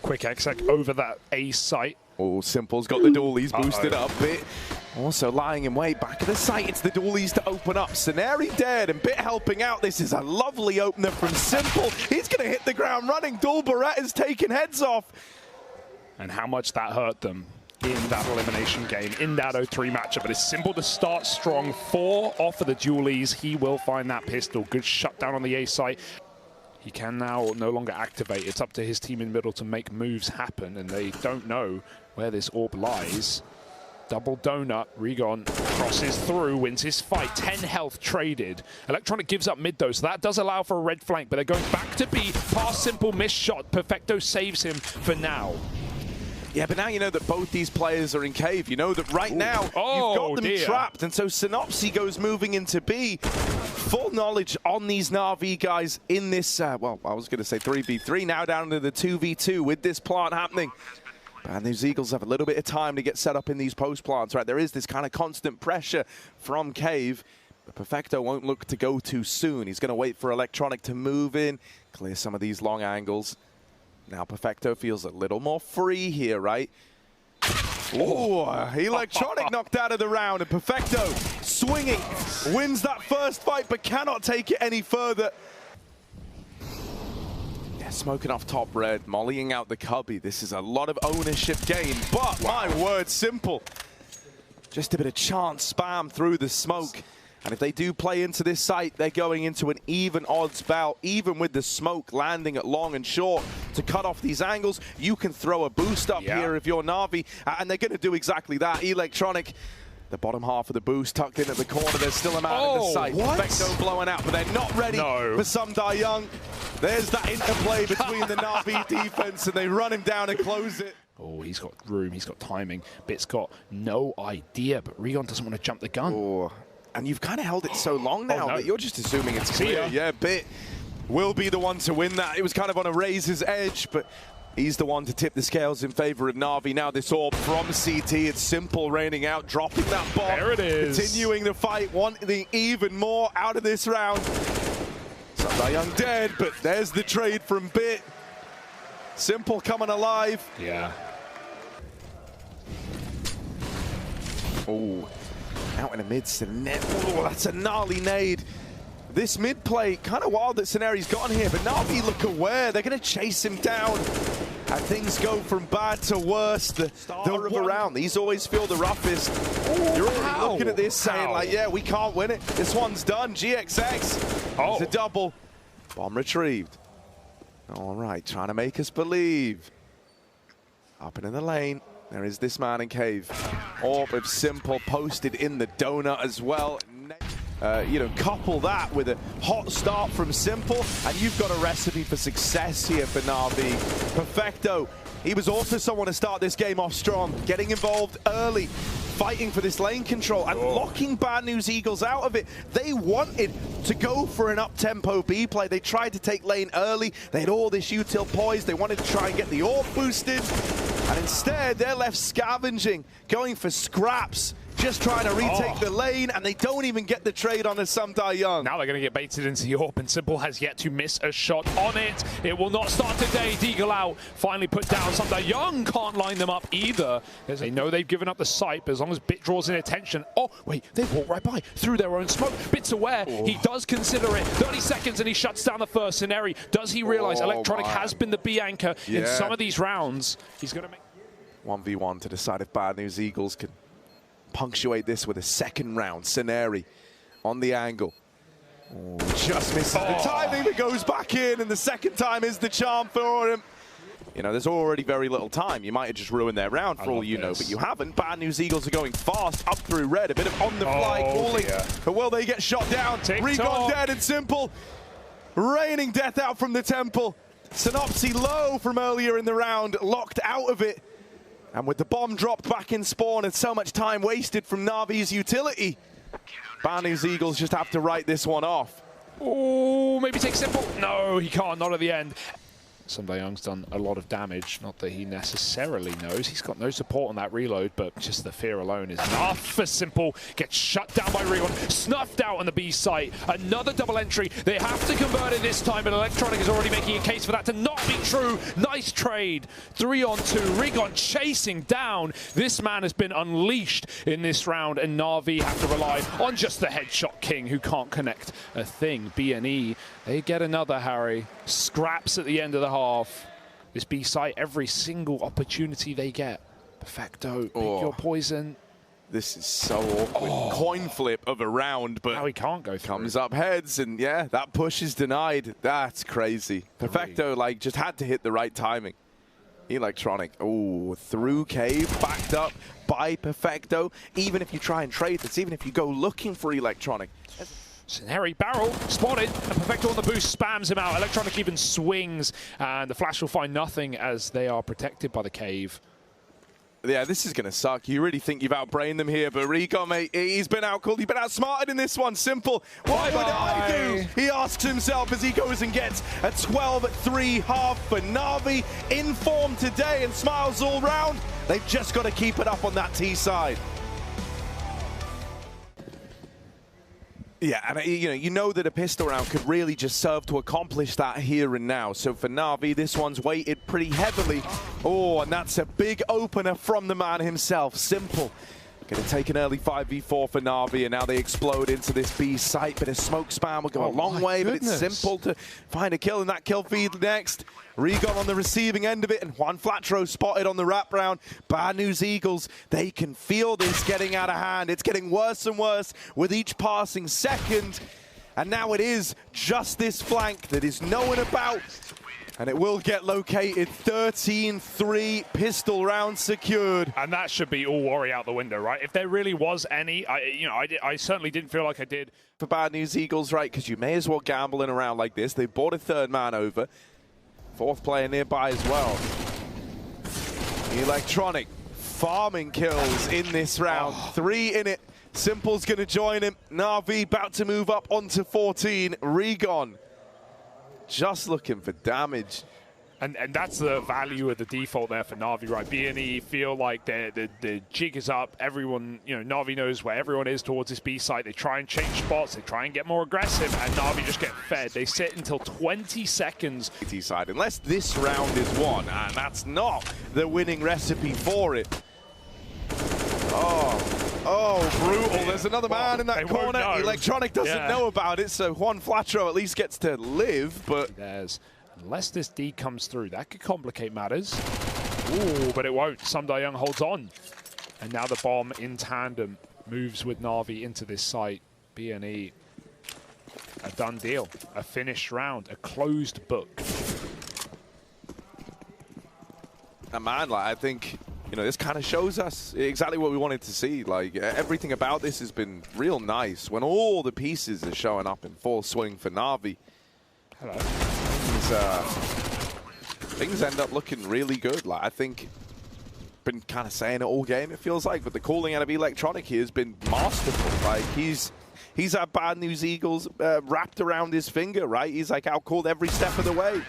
Quick exec over that A site. Oh, Simple's got the dualies boosted up. Bit also lying in wait. Back of the site, it's the dualies to open up. Scenario dead and Bit helping out. This is a lovely opener from Simple. He's going to hit the ground running. Dual Beretta's taking heads off. And how much that hurt them in that elimination game, in that 0-3 matchup. But it's Simple to start strong. 4 off of the dualies. He will find that pistol. Good shutdown on the A site. He can now no longer activate. It's up to his team in middle to make moves happen, and they don't know where this orb lies. Double donut, Regon crosses through, wins his fight. 10 health traded. Electronic gives up mid though, so that does allow for a red flank, but they're going back to B. Pass Simple, missed shot. Perfecto saves him for now. Yeah, but now you know that both these players are in cave. You know that right now you've got them trapped. And so Synopsy goes moving into B. Full knowledge on these NaVi guys in this, well, I was going to say 3v3, now down to the 2v2 with this plant happening. And these Eagles have a little bit of time to get set up in these post plants, right? There is this kind of constant pressure from cave. But Perfecto won't look to go too soon. He's going to wait for Electronic to move in, clear some of these long angles. Now Perfecto feels a little more free here, right? Oh, Electronic knocked out of the round, and Perfecto swinging, wins that first fight, but cannot take it any further. Yeah, smoking off top red, mollying out the cubby. This is a lot of ownership gain, but my word, Simple. Just a bit of chance spam through the smoke. And if they do play into this site, they're going into an even odds bout, even with the smoke landing at long and short to cut off these angles. You can throw a boost up here if you're NaVi, and they're going to do exactly that. Electronic, the bottom half of the boost tucked in at the corner. There's still a man in the site. Perfecto blowing out, but they're not ready for some Young. There's that interplay between the NaVi defense, and they run him down and close it. Oh, he's got room, he's got timing. Bit's got no idea, but Regon doesn't want to jump the gun. Oh. And you've kind of held it so long now that you're just assuming it's clear. Yeah, Bit will be the one to win that. It was kind of on a razor's edge, but he's the one to tip the scales in favor of NaVi. Now this orb from CT, it's Simple raining out, dropping that bomb. There it is. Continuing the fight, wanting even more out of this round. Young dead, but there's the trade from Bit. Simple coming alive. Yeah. Oh. Out in the midst of the net. Oh, that's a gnarly nade. This mid play, kind of wild that Scenario's gotten here, but NaVi look aware. They're going to chase him down. And things go from bad to worse. The start of a round. These always feel the roughest. Ooh, you're already looking at this saying, like, yeah, we can't win it. This one's done. GXX. It's a double. Bomb retrieved. All right, trying to make us believe. Up and in the lane. There is this man in cave. Orb of Simple posted in the donut as well. You know, couple that with a hot start from Simple, and you've got a recipe for success here for NaVi. Perfecto, he was also someone to start this game off strong, getting involved early, fighting for this lane control and locking Bad News Eagles out of it. They wanted to go for an up-tempo B play. They tried to take lane early. They had all this util poised. They wanted to try and get the orb boosted. And instead, they're left scavenging, going for scraps, just trying to retake the lane, and they don't even get the trade on a Sumdai Young. Now they're going to get baited into the orb, and Simple has yet to miss a shot on it. It will not start today. Deagle out, finally put down. Sumdai Young can't line them up either. They know they've given up the site, but as long as Bit draws in attention. Oh, wait, they walk right by through their own smoke. Bit's aware. He does consider it. 30 seconds, and he shuts down the first scenario. Does he realize Electronic has been the B anchor in some of these rounds? He's going to make 1v1 to decide if Bad News Eagles can punctuate this with a second round. Scenari on the angle. Oh, just misses the timing, but goes back in, and the second time is the charm for him. You know, there's already very little time. You might have just ruined their round for all you know, but you haven't. Bad News Eagles are going fast up through red. A bit of on-the-fly calling. But will they get shot down? Regon dead and Simple. Raining death out from the temple. Synopsy low from earlier in the round, locked out of it. And with the bomb dropped back in spawn and so much time wasted from NaVi's utility, Bad News Eagles just have to write this one off. Oh, maybe take Simple. No, he can't, not at the end. Young's done a lot of damage. Not that he necessarily knows. He's got no support on that reload, but just the fear alone is enough for Simple. Gets shut down by Rigon, snuffed out on the B site. Another double entry. They have to convert it this time, but Electronic is already making a case for that to not be true. Nice trade. 3-on-2. Rigon chasing down. This man has been unleashed in this round, and NaVi have to rely on just the headshot king who can't connect a thing. B&E, they get another, Harry. Scraps at the end of the half. This B site, every single opportunity they get. Perfecto, pick your poison. This is so awkward. Coin flip of a round, but now he can't go through. Comes up heads, and yeah, that push is denied. That's crazy. Perfecto, like, just had to hit the right timing. Electronic, through cave, backed up by Perfecto. Even if you try and trade this, even if you go looking for Electronic. Scenario barrel spotted, and Perfecto on the boost spams him out. Electronic even swings, and the flash will find nothing as they are protected by the cave. Yeah, this is going to suck. You really think you've outbrained them here, but Rigon, mate, he's been outcalled. He's been outsmarted in this one. Simple. What would I do? He asks himself as he goes and gets a 12-3 half for NaVi. In form today and smiles all round. They've just got to keep it up on that T side. Yeah, and you know that a pistol round could really just serve to accomplish that here and now. So for NaVi, this one's weighted pretty heavily. And that's a big opener from the man himself. Simple. Going to take an early 5v4 for NaVi, and now they explode into this B site. But a smoke spam will go a long way, but it's Simple to find a kill in that kill feed next. Rigon on the receiving end of it, and Juan Flatro spotted on the wraparound. Bad news, Eagles. They can feel this getting out of hand. It's getting worse and worse with each passing second. And now it is just this flank that is known about. And it will get located. 13-3 pistol round secured. And that should be all worry out the window, right? If there really was any, I certainly didn't feel like I did. For Bad News Eagles, right? Because you may as well gamble in a round like this. They brought a third man over. Fourth player nearby as well. Electronic farming kills in this round. 3 in it. Simple's going to join him. NaVi about to move up onto 14. Rigon just looking for damage. And that's the value of the default there for NaVi, right? B&E feel like the jig is up. Everyone, NaVi knows where everyone is towards this B site. They try and change spots. They try and get more aggressive, and NaVi just get fed. They sit until 20 seconds. T side, unless this round is won, and that's not the winning recipe for it. Brutal. There's another man in that corner. Electronic doesn't know about it, so Juan Flatro at least gets to live, but unless this D comes through, that could complicate matters. But it won't. Young holds on. And now the bomb in tandem moves with NaVi into this site. B&E, a done deal. A finished round. A closed book. And man, I think, this kind of shows us exactly what we wanted to see. Everything about this has been real nice when all the pieces are showing up in full swing for NaVi. Hello. Things end up looking really good. I think, been kind of saying it all game, it feels like, but the calling out of Electronic here has been masterful. He's had Bad News Eagles wrapped around his finger, right? He's outcalled every step of the way.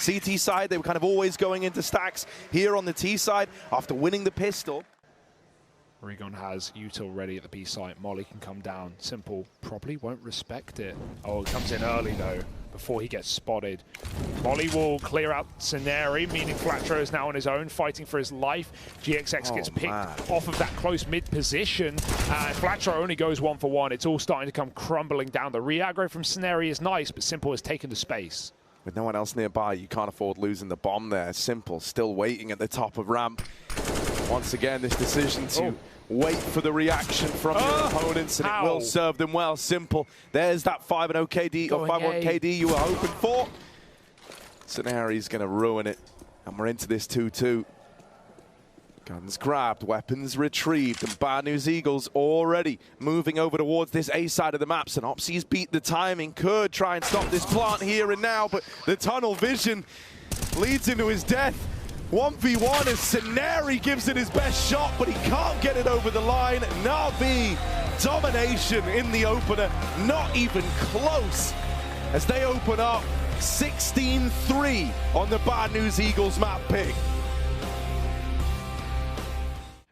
CT side, they were kind of always going into stacks. Here on the T side, after winning the pistol. Rigon has util ready at the B site. Molly can come down. Simple probably won't respect it. It comes in early though, before he gets spotted. Molly will clear out Scenario, meaning Flatro is now on his own, fighting for his life. GXX gets picked off of that close mid position, and Flatro only goes 1-for-1. It's all starting to come crumbling down. The re-aggro from Scenario is nice, but Simple has taken the space. With no one else nearby, you can't afford losing the bomb there. Simple still waiting at the top of ramp. Once again, this decision to wait for the reaction from your opponents, and it will serve them well. Simple. There's that 5-0 KD or 5-1 KD you were hoping for. Scenario's going to ruin it, and we're into this 2-2. Guns grabbed, weapons retrieved, and Bad News Eagles already moving over towards this A side of the map. Synopsys beat the timing, could try and stop this plant here and now, but the tunnel vision leads into his death. 1v1 as Scenario gives it his best shot, but he can't get it over the line. NaVi, domination in the opener, not even close as they open up 16-3 on the Bad News Eagles map pick.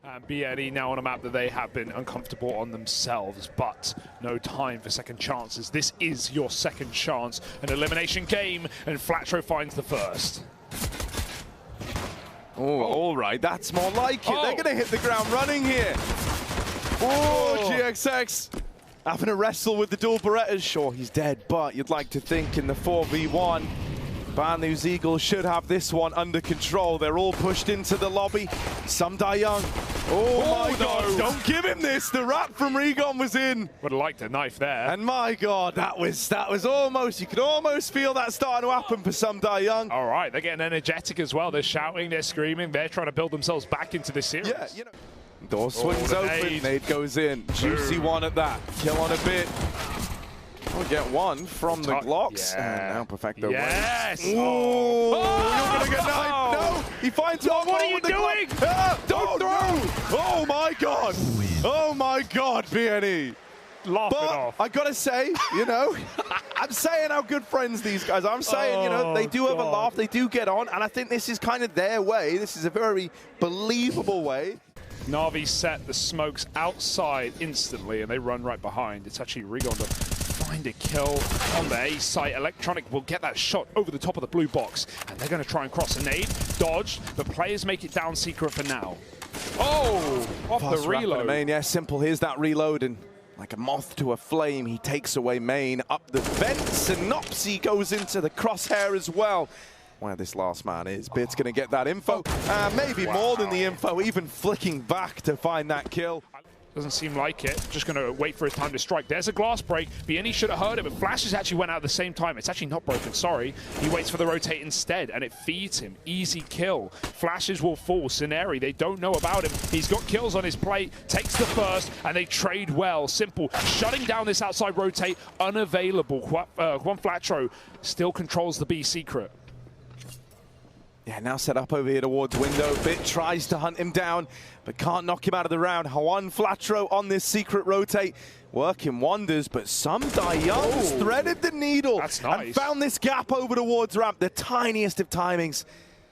And BNE now on a map that they have been uncomfortable on themselves, but no time for second chances. This is your second chance, an elimination game, and Flatro finds the first. Oh, all right, that's more like it. They're going to hit the ground running here. Oh, GXX having a wrestle with the dual Berettas. Sure, he's dead, but you'd like to think in the 4v1, Bad News Eagles should have this one under control. They're all pushed into the lobby. Some die young. Oh my God, don't give him this. The rat from Regon was in. Would have liked a knife there. And my God, that was almost, you could almost feel that starting to happen for Some Die Young. All right, they're getting energetic as well. They're shouting, they're screaming, they're trying to build themselves back into this series. Yeah, you know. Door swings open, nade goes in. Juicy one at that. Kill on a bit. We'll get one from the Glocks. Yeah. And now Perfecto. Yes! Ooh, you're going to get knifed. No, he finds one. What are you doing? Don't throw! Oh my God! Oh my God, BNE. Laugh it off. I gotta say, you know, I'm saying how good friends these guys are. I'm saying, you know, they do have a laugh, they do get on, and I think this is kind of their way. This is a very believable way. NaVi set the smokes outside instantly, and they run right behind. It's actually Regon to find a kill on the A site. Electronic will get that shot over the top of the blue box, and they're going to try and cross a nade. Dodged, but players make it down Secret for now. Oh, off the reload. Main, yeah, Simple. Here's that reload, and like a moth to a flame, he takes away Main up the vents, and Nopsy goes into the crosshair as well. Where this last man is. Bit's going to get that info. Maybe more than the info, even flicking back to find that kill. Doesn't seem like it. Just going to wait for his time to strike. There's a glass break. BNE should have heard it, but Flashes actually went out at the same time. It's actually not broken, sorry. He waits for the rotate instead, and it feeds him. Easy kill. Flashes will fall. Scenari, they don't know about him. He's got kills on his plate, takes the first, and they trade well. Simple. Shutting down this outside rotate, unavailable. Juan Flatro still controls the B secret. Yeah, now set up over here towards window. Bit tries to hunt him down, but can't knock him out of the round. Juan Flatro on this secret rotate, working wonders, but Some Die Young's threaded the needle. That's nice. And found this gap over towards ramp, the tiniest of timings.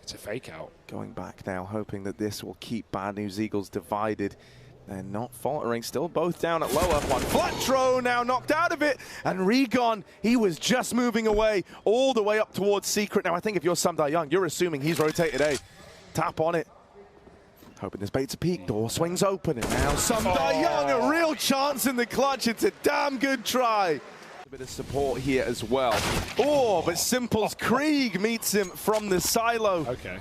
It's a fake out. Going back now, hoping that this will keep Bad News Eagles divided. They're not faltering, still both down at lower. Juan Flatro now knocked out of it, and Regon, he was just moving away all the way up towards Secret. Now I think if you're Some Die Young, you're assuming he's rotated A. Tap on it. Hoping this bait's a peek, door swings open, and now Some Die Young, a real chance in the clutch. It's a damn good try. A bit of support here as well. Oh, but Simple's Krieg meets him from the silo. Okay.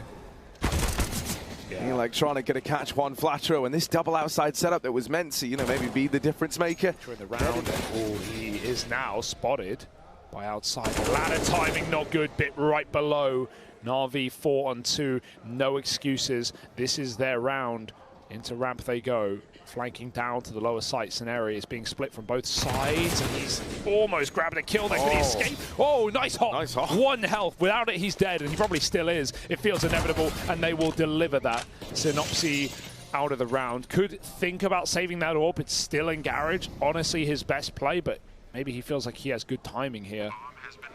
Yeah. Electronic going to catch Juan Flatro, and this double outside setup that was meant to, you know, maybe be the difference maker. In the round, oh, he is now spotted by outside. Ladder timing not good, bit right below. NaVi 4-on-2, no excuses. This is their round. Into ramp they go, flanking down to the lower site. Scenari is being split from both sides, and he's almost grabbing a kill there. Could he escape? Oh, nice hop. Nice hop. 1 health. Without it, he's dead, and he probably still is. It feels inevitable, and they will deliver that. Synopsy out of the round. Could think about saving that orb. It's still in Garage. Honestly, his best play, but maybe he feels like he has good timing here.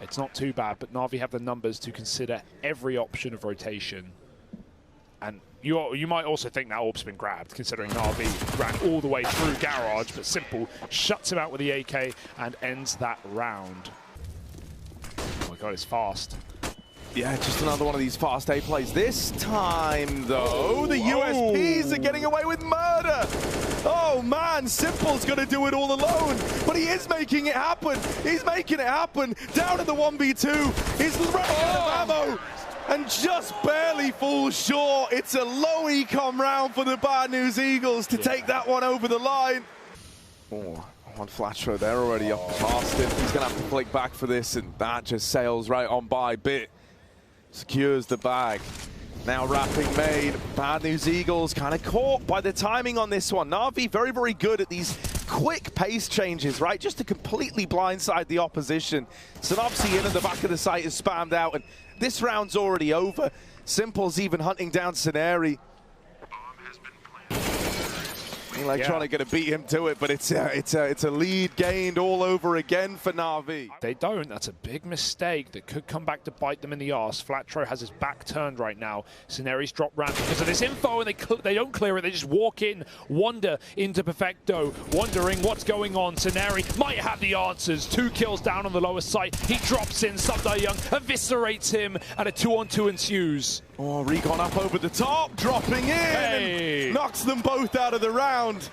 It's not too bad, but NaVi have the numbers to consider every option of rotation. And you might also think that orb's been grabbed, considering NaVi ran all the way through Garage, but Simple shuts him out with the AK and ends that round. Oh my God, it's fast. Yeah, just another one of these fast A plays. This time, though, the USPs are getting away with murder. Oh, man, Simple's going to do it all alone, but he is making it happen. He's making it happen. Down to the 1v2. He's running out of ammo and just barely falls short. It's a low econ round for the Bad News Eagles to take that one over the line. Oh, on Flatro, they're already up past him. He's going to have to flick back for this, and that just sails right on by. Bit secures the bag. Now wrapping main. Bad News Eagles kind of caught by the timing on this one. NaVi very, very good at these quick pace changes, right? Just to completely blindside the opposition. Synopsy in at the back of the site is spammed out, and this round's already over. Simple's even hunting down Scenari. Electronic going to beat him to it, but it's a lead gained all over again for NaVi. They don't. That's a big mistake that could come back to bite them in the arse. Flatro has his back turned right now. Sceneri's drop ramp because of this info, and they don't clear it. They just walk in, wander into Perfecto, wondering what's going on. Sceneri might have the answers. 2 kills down on the lower site. He drops in. Subdai Young eviscerates him, and a 2-on-2 ensues. Oh, Recon up over the top, dropping in, and knocks them both out of the round.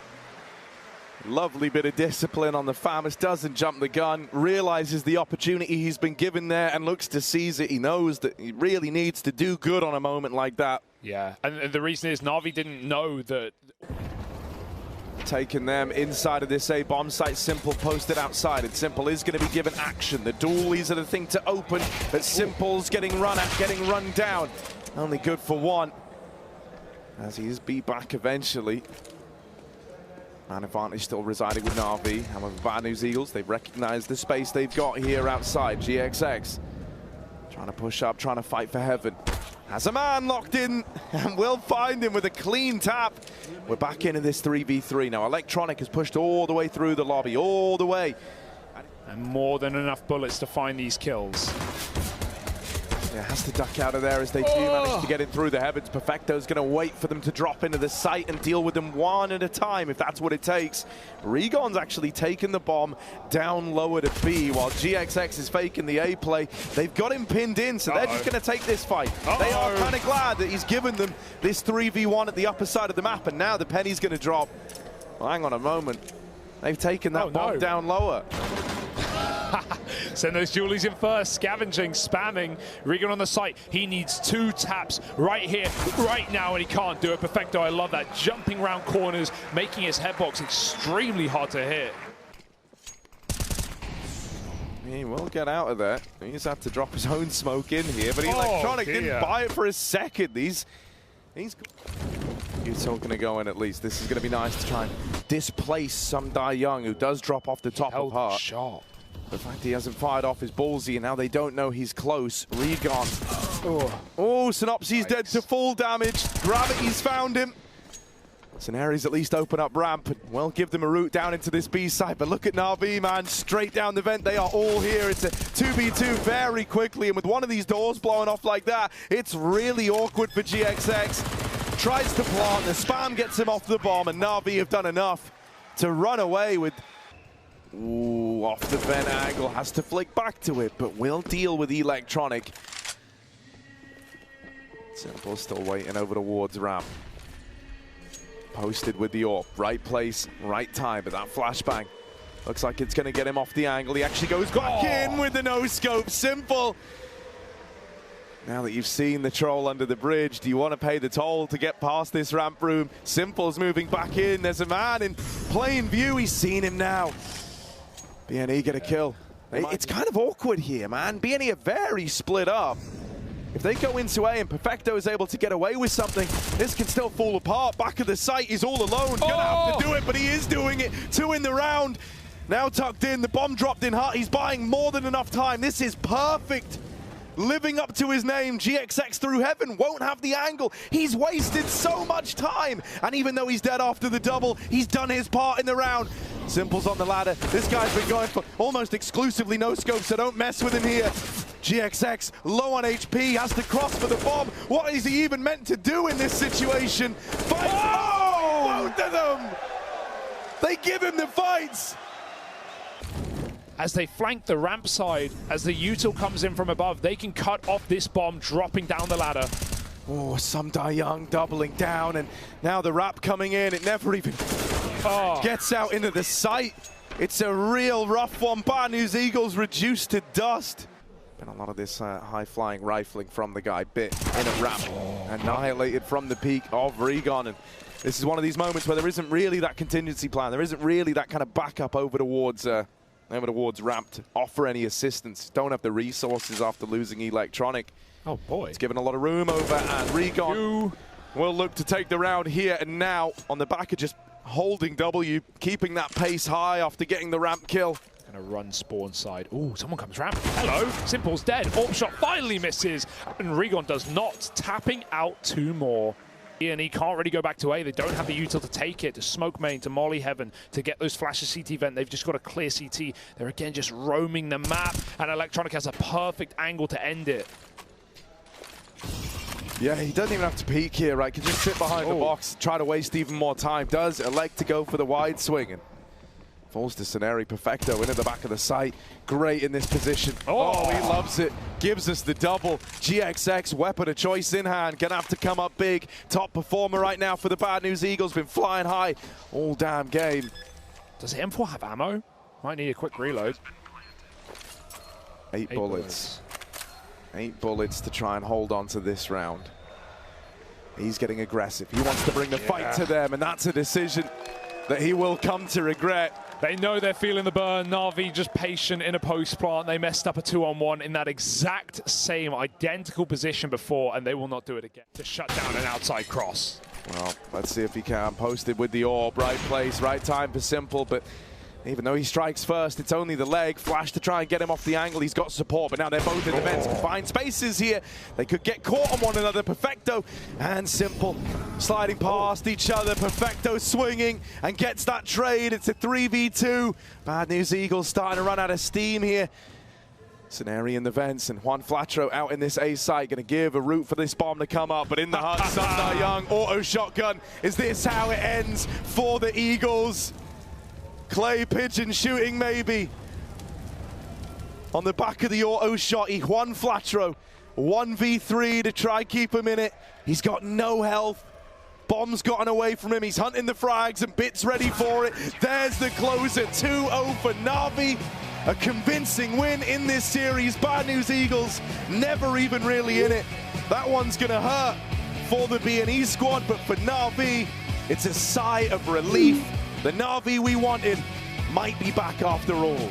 Lovely bit of discipline on the Famas, doesn't jump the gun, realizes the opportunity he's been given there and looks to seize it. He knows that he really needs to do good on a moment like that. Yeah, and the reason is NaVi didn't know that. Taking them inside of this A bomb site. Simple posted outside, and Simple is going to be given action. The dualies are the thing to open, but Simple's getting run at, getting run down. Only good for one, as he is beat back eventually. Man advantage still residing with NaVi. However, bad news Eagles, they've recognized the space they've got here outside. GXX trying to push up, trying to fight for heaven. Has a man locked in, and we'll find him with a clean tap. We're back into this 3v3 now. Electronic has pushed all the way through the lobby, all the way. And more than enough bullets to find these kills. Yeah, has to duck out of there as they do manage to get in through the heavens. Perfecto's going to wait for them to drop into the site and deal with them one at a time if that's what it takes. Regon's actually taken the bomb down lower to B while GXX is faking the A play. They've got him pinned in, so they're just going to take this fight. They are kind of glad that he's given them this 3v1 at the upper side of the map, and now the penny's going to drop. Well, hang on a moment. They've taken that bomb down lower. Send those Julies in first, scavenging, spamming. Regan on the site. He needs 2 taps right here, right now, and he can't do it. Perfecto, I love that. Jumping around corners, making his headbox extremely hard to hit. He will get out of there. He's had to drop his own smoke in here, but Electronic didn't buy it for a second. He's still going to go in at least. This is going to be nice to try and displace Subdai Young, who does drop off the top of Heart. Shot. The fact he hasn't fired off is ballsy, and now they don't know he's close. Regon. Oh, Synopsy's dead to full damage. Gravity's found him. Scenari's at least open up ramp and, well, give them a route down into this B side. But look at NaVi, man, straight down the vent. They are all here. It's a 2v2 very quickly, and with one of these doors blowing off like that, it's really awkward for GXX. Tries to plant, the spam gets him off the bomb, and NaVi have done enough to run away with... Ooh, off the vent angle, has to flick back to it, but will deal with Electronic. Simple still waiting over towards ramp. Posted with the AWP, right place, right time, but that flashbang looks like it's going to get him off the angle. He actually goes back in with the no-scope. Simple. Now that you've seen the troll under the bridge, do you want to pay the toll to get past this ramp room? Simple's moving back in. There's a man in plain view. He's seen him now. BNE get a kill. It's kind of awkward here, man. BNE are very split up. If they go into A and Perfecto is able to get away with something, this can still fall apart. Back of the site, he's all alone. Gonna have to do it, but he is doing it. 2 in the round. Now tucked in, the bomb dropped in Heart. He's buying more than enough time. This is perfect. Living up to his name, GXX through heaven won't have the angle. He's wasted so much time. And even though he's dead after the double, he's done his part in the round. Simple's on the ladder. This guy's been going for almost exclusively no scope, so don't mess with him here. GXX low on HP, has to cross for the bomb. What is he even meant to do in this situation? Fight! Oh! Both of them! They give him the fights! As they flank the ramp side, as the util comes in from above, they can cut off this bomb dropping down the ladder. Oh, Subdai Young doubling down, and now the wrap coming in. It never even gets out into the site. It's a real rough one. Bad news, Eagles reduced to dust. Been a lot of this high-flying rifling from the guy. Bit in a wrap, annihilated from the peak of Regon. And this is one of these moments where there isn't really that contingency plan. There isn't really that kind of backup over towards ramp to offer any assistance. Don't have the resources after losing Electronic. Oh boy. It's given a lot of room over, and Regon will look to take the round here and now on the back of just holding W, keeping that pace high after getting the ramp kill. Gonna run spawn side. Ooh, someone comes ramp. Hello, Simple's dead. AWP shot finally misses, and Regon does not, tapping out 2 more. And he can't really go back to A. They don't have the util to take it, to smoke main, to molly heaven, to get those flashes CT vent. They've just got a clear CT. They're again just roaming the map, and Electronic has a perfect angle to end it. Yeah, he doesn't even have to peek here, right? Can just sit behind the box, try to waste even more time. Does elect to go for the wide swing and falls to Scenarii. Perfecto in at the back of the site. Great in this position. Oh, he loves it. Gives us the double. GXX, weapon of choice in hand. Gonna have to come up big. Top performer right now for the Bad News Eagles. Been flying high all damn game. Does M4 have ammo? Might need a quick reload. 8 bullets. 8 bullets to try and hold on to this round. He's getting aggressive. He wants to bring the fight to them, and that's a decision that he will come to regret. They know they're feeling the burn. NaVi just patient in a post plant. They messed up a 2-on-1 in that exact same identical position before, and they will not do it again to shut down an outside cross. Well, let's see if he can. Posted with the orb. Right place, right time for Simple, but even though he strikes first, it's only the leg. Flash to try and get him off the angle. He's got support, but now they're both in the vents. Find spaces here. They could get caught on one another. Perfecto and Simple sliding past each other. Perfecto swinging and gets that trade. It's a 3v2. Bad News Eagles starting to run out of steam here. Scenarii in the vents, and Juan Flatro out in this A site, going to give a route for this bomb to come up, but in the hut, Sundar Young, auto shotgun. Is this how it ends for the Eagles? Clay Pigeon shooting maybe. On the back of the auto shotty, Juan Flatro, 1v3 to try keep him in it. He's got no health. Bomb's gotten away from him. He's hunting the frags and Bit's ready for it. There's the closer, 2-0 for NaVi. A convincing win in this series. Bad News Eagles never even really in it. That one's gonna hurt for the B&E squad, but for NaVi, it's a sigh of relief. The NaVi we wanted might be back after all.